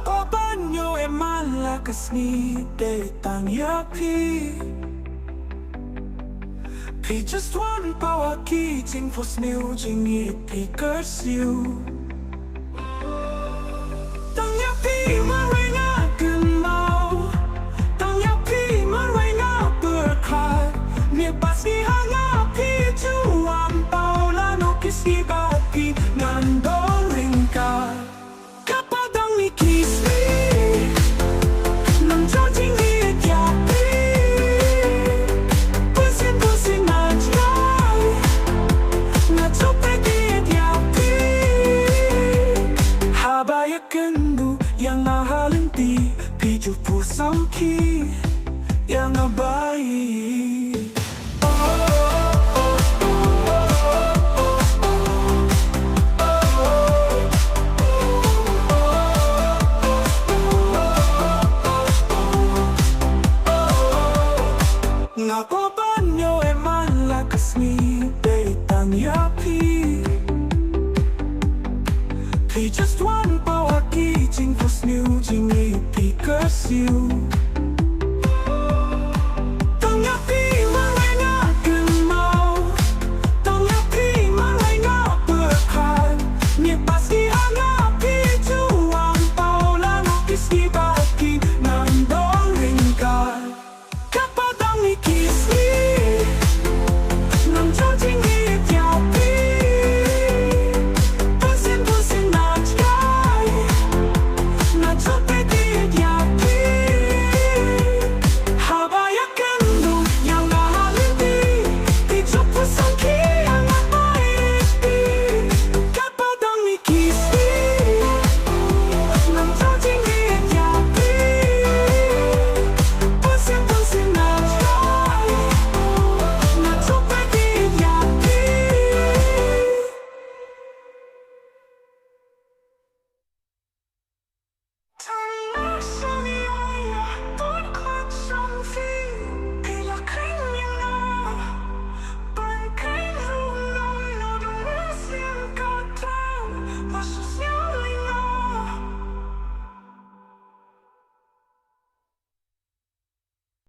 ko banyo e malakas ni de Tang ya pi. Pi just one power key ting for sniu jing i pi cursiu. Tang ya pi ma rai nga gần mau. Tang ya pi ma rai nga bờ khai. Mie bas ni ha nga pi chu am bao la no kis ni ba pi ngan do ring ka. Kapadang ni kiss me. Nang cho jing ni ya pi. Pusin na jai. Na cho pe di ya pi. Habaya kendu yang na halenti pi ju pu sam ki yang abai.